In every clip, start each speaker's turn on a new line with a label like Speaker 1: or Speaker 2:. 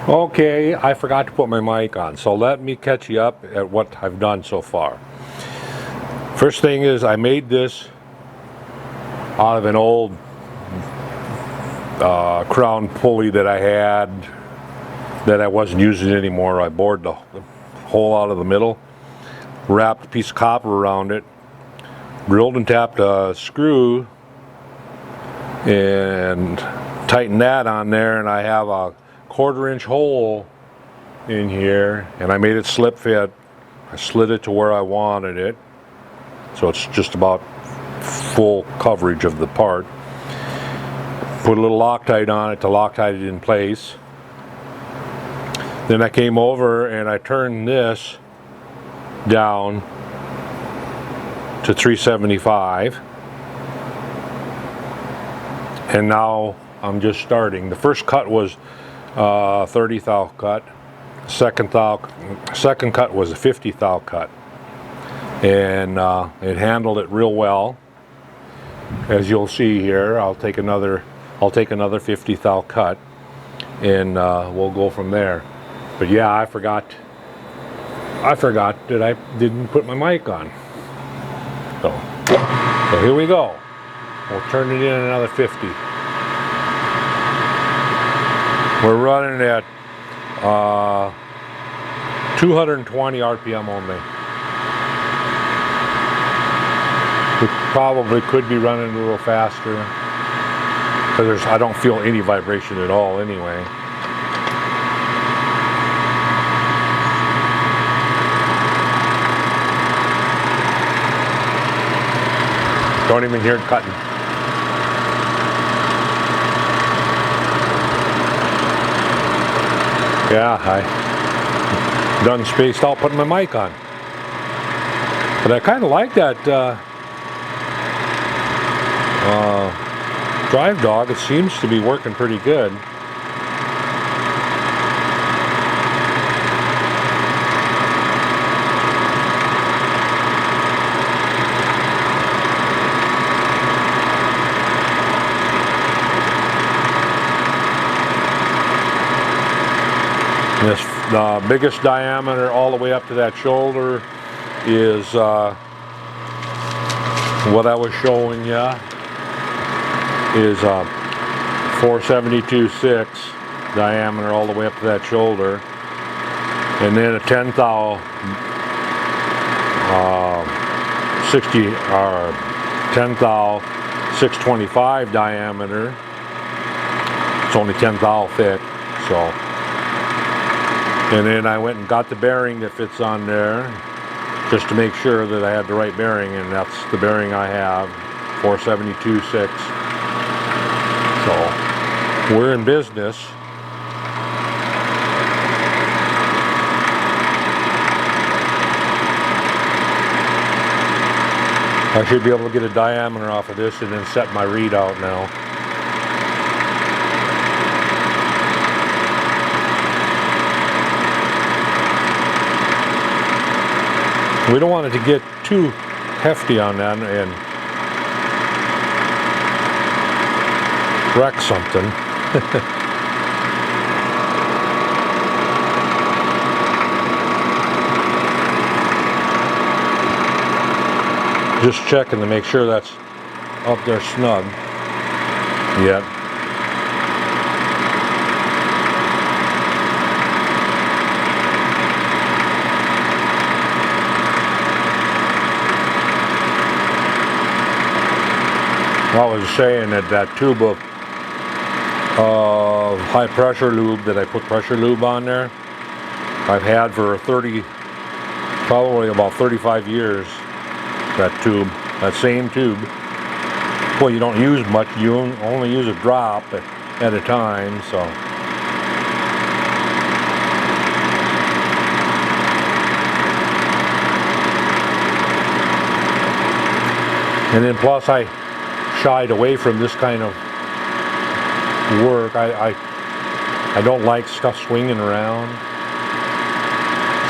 Speaker 1: Okay, I forgot to put my mic on, so let me catch you up at what I've done so far. First thing is I made this out of an old crown pulley that I had that I wasn't using anymore. I bored the hole out of the middle, wrapped a piece of copper around it, drilled and tapped a screw and tightened that on there, and I have a 1/4 inch hole in here, and I made it slip fit. I slid it to where I wanted it, so it's just about full coverage of the part. Put a little Loctite on it to Loctite it in place. Then I came over and I turned this down to 375, and now I'm just starting. The first cut was 30 thou cut. Second cut was a 50 thou cut, and it handled it real well. As you'll see here, I'll take another 50 thou cut, and we'll go from there. But yeah, I forgot that I didn't put my mic on. So here we go. We'll turn it in another 50. We're running at 220 RPM only. We probably could be running a little faster, because I don't feel any vibration at all anyway. Don't even hear it cutting. Yeah, I done spaced out putting my mic on. But I kind of like that drive dog. It seems to be working pretty good. The biggest diameter all the way up to that shoulder is what I was showing you is 472.6 diameter all the way up to that shoulder, and then a 10 thou 60 or 10 thou 625 diameter. It's only 10 thou thick, so. And then I went and got the bearing that fits on there, just to make sure that I had the right bearing, and that's the bearing I have, 472.6. So we're in business. I should be able to get a diameter off of this and then set my readout now. We don't want it to get too hefty on that and wreck something. Just checking to make sure that's up there snug. Yep. I was saying that that tube of high pressure lube that I put pressure lube on there, I've had for probably about 35 years. That tube, that same tube. Well, you don't use much, you only use a drop at a time, so. And then plus I shied away from this kind of work. I don't like stuff swinging around.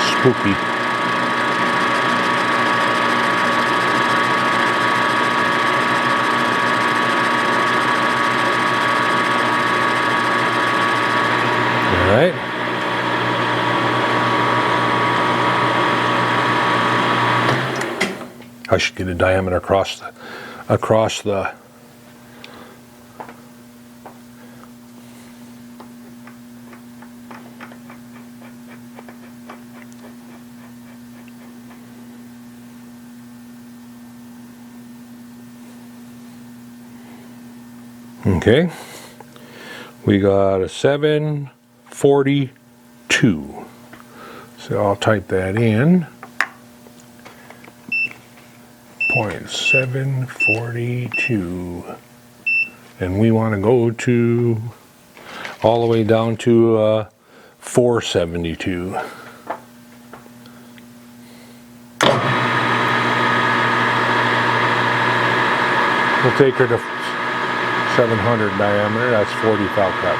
Speaker 1: Spooky. All right. I should get a diameter across the okay. We got a 742. So I'll type that in. 0.742. And we want to go to all the way down to 472. We'll take her to 700 diameter. That's 40 foul cut.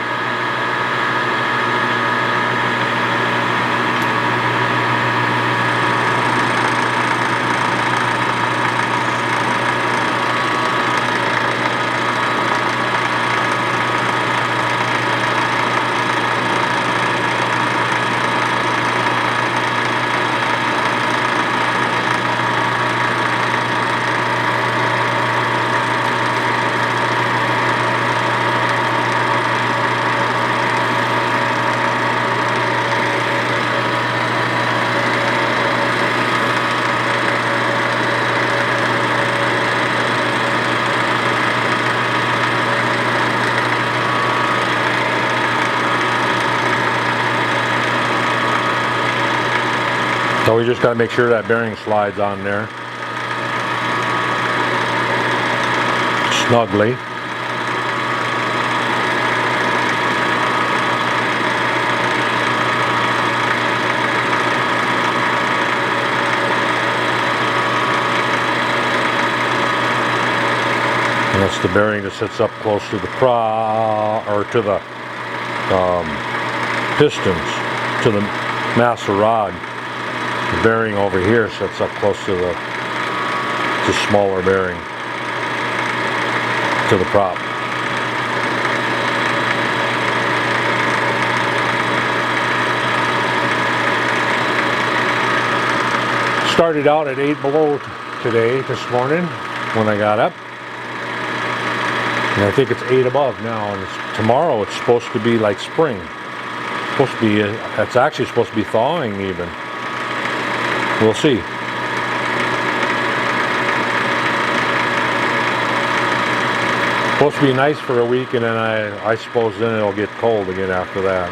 Speaker 1: So we just got to make sure that bearing slides on there snugly. And that's the bearing that sits up close to the to the pistons, to the master rod. The bearing over here sits up close to the smaller bearing, to the prop. Started out at 8 below today, this morning, when I got up. And I think it's 8 above now, and tomorrow it's supposed to be like spring. It's actually supposed to be thawing even. We'll see. Supposed to be nice for a week, and then I suppose then it'll get cold again after that.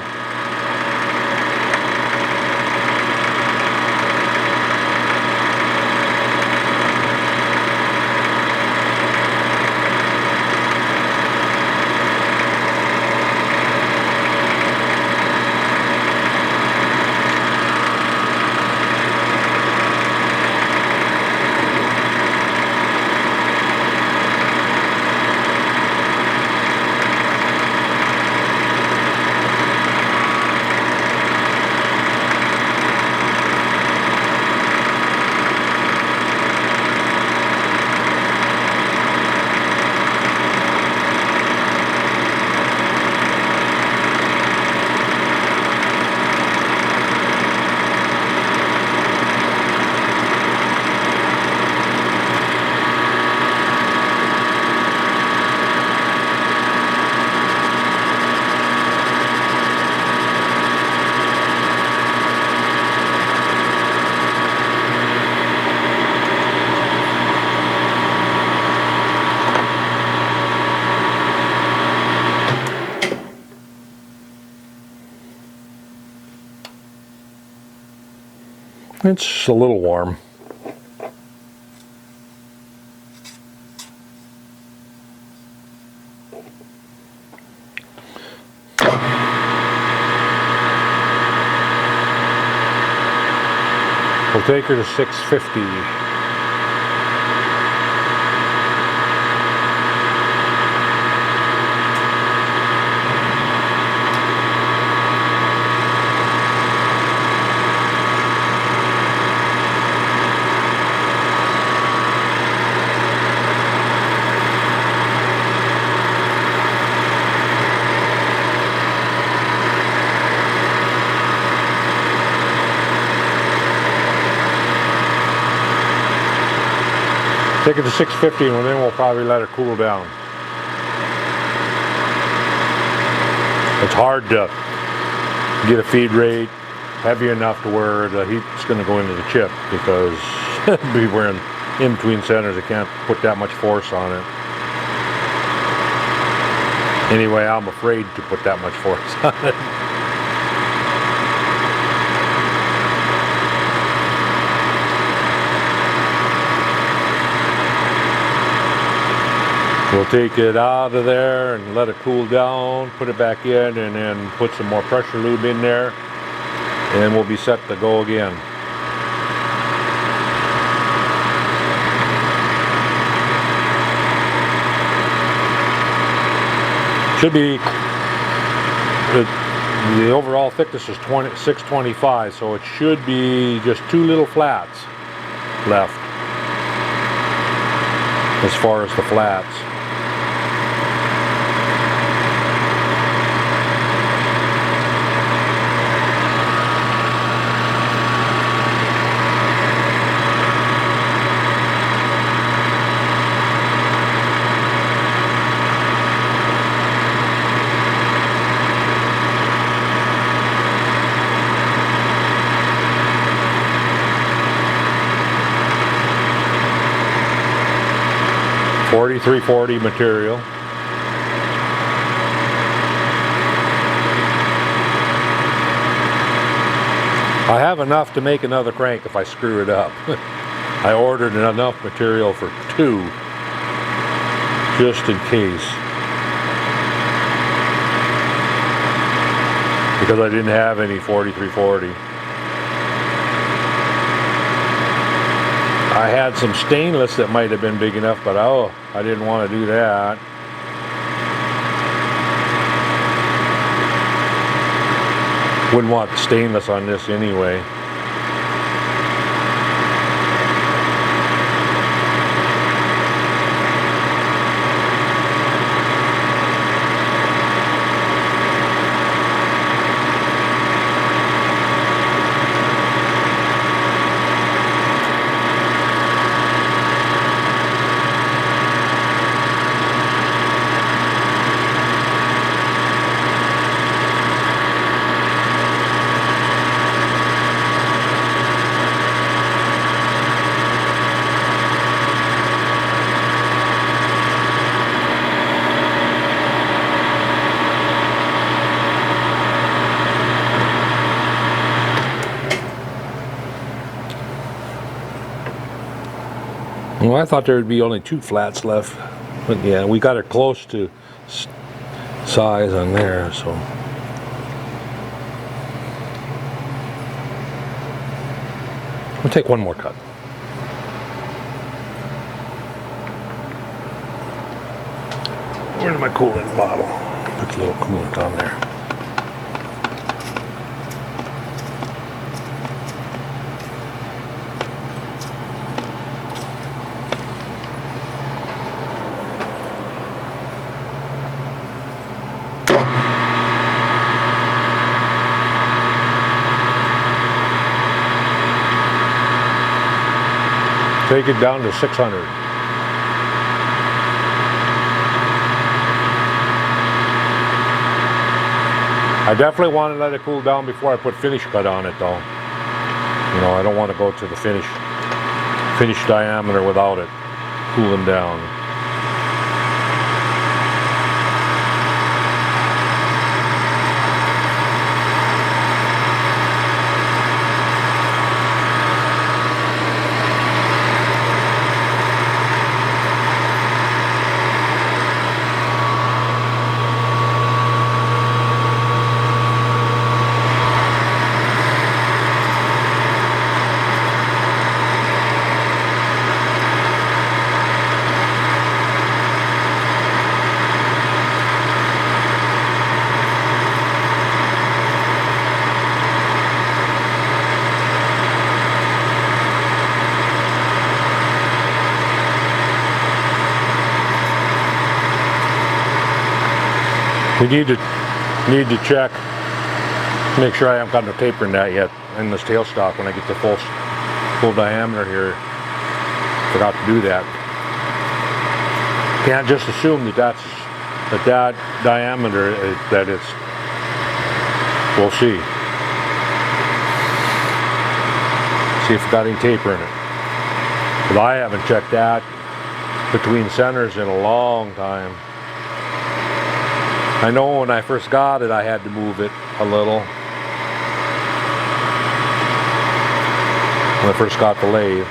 Speaker 1: It's a little warm. We'll take her to 650. Take it to 650 and then we'll probably let it cool down. It's hard to get a feed rate heavy enough to where the heat's going to go into the chip, because we're in between centers. I can't put that much force on it. Anyway, I'm afraid to put that much force on it. We'll take it out of there and let it cool down, put it back in, and then put some more pressure lube in there, and we'll be set to go again. Should be, the overall thickness is 625, so it should be just 2 little flats left as far as the flats. .4340 material. I have enough to make another crank if I screw it up. I ordered enough material for 2 just in case, because I didn't have any 4340. I had some stainless that might have been big enough, but oh, I didn't want to do that. Wouldn't want stainless on this anyway. Well, I thought there would be only 2 flats left, but yeah, we got it close to size on there, so. We'll take one more cut. Where's my coolant bottle? Put a little coolant on there. Take it down to 600. I definitely want to let it cool down before I put finish cut on it though. You know, I don't want to go to the finish diameter without it cooling down. We need to check, make sure I haven't got no taper in that yet in this tailstock when I get the full diameter here. Forgot to do that. Can't just assume that that diameter that it's. We'll see. See if it's got any taper in it. But I haven't checked that between centers in a long time. I know when I first got it, I had to move it a little. When I first got the lathe.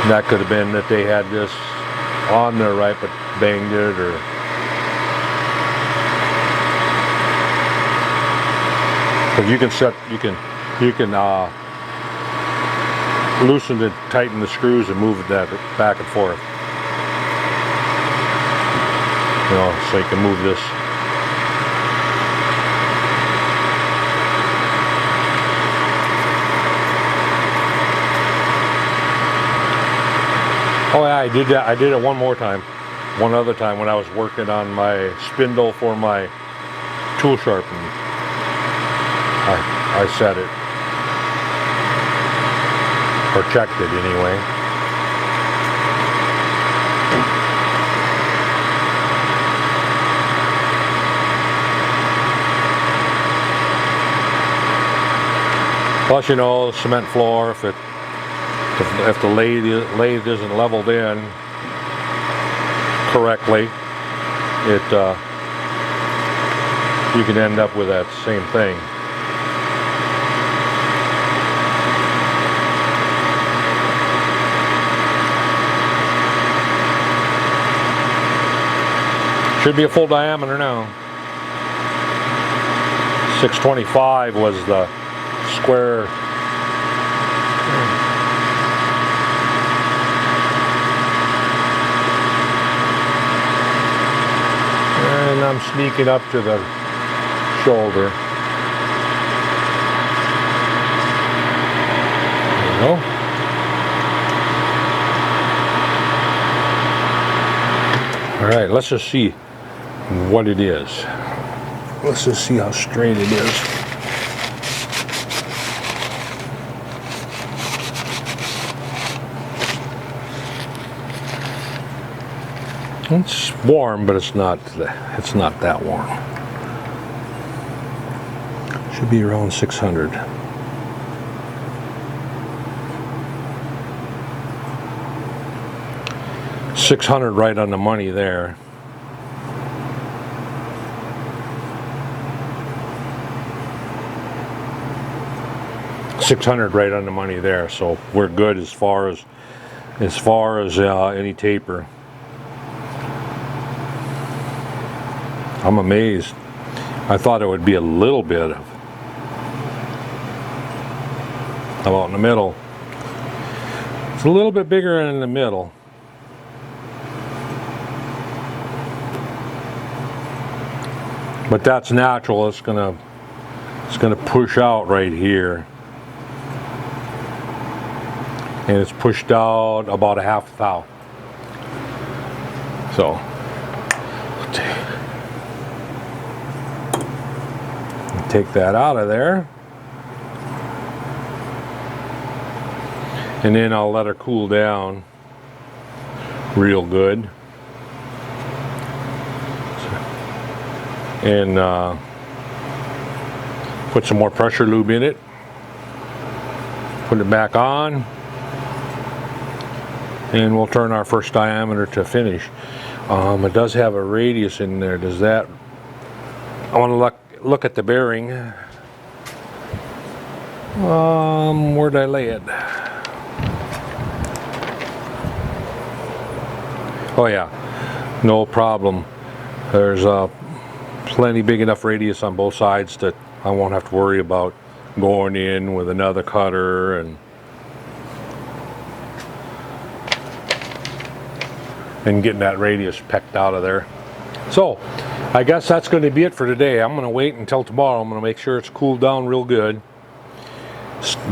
Speaker 1: And that could have been that they had this on there right, but banged it, or because you can loosen and tighten the screws and move it back and forth. You know, so you can move this. Oh yeah, I did that. I did it one other time when I was working on my spindle for my tool sharpening. I set it, or checked it anyway. Plus, you know, the cement floor, if the lathe isn't leveled in correctly, you can end up with that same thing. Should be a full diameter now. 625 was the square. And I'm sneaking up to the shoulder. There we go. All right, let's just see what it is. Let's just see how straight it is. It's warm, but it's not that warm. Should be around 600. $600 right on the money there. $600 right on the money there, so we're good as far as any taper. I'm amazed. I thought it would be a little bit of about in the middle. It's a little bit bigger in the middle. But that's natural. It's gonna push out right here. And it's pushed out about a half thou. So take that out of there. And then I'll let her cool down real good. And put some more pressure lube in it. Put it back on. And we'll turn our first diameter to finish. It does have a radius in there. Does that? I want to look at the bearing. Where'd I lay it? Oh yeah, no problem. There's plenty big enough radius on both sides that I won't have to worry about going in with another cutter and getting that radius pecked out of there. So I guess that's going to be it for today. I'm going to wait until tomorrow. I'm going to make sure it's cooled down real good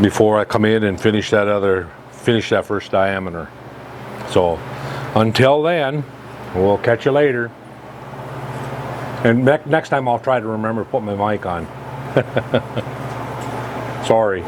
Speaker 1: before I come in and finish that first diameter. So until then, we'll catch you later. And next time I'll try to remember to put my mic on. Sorry.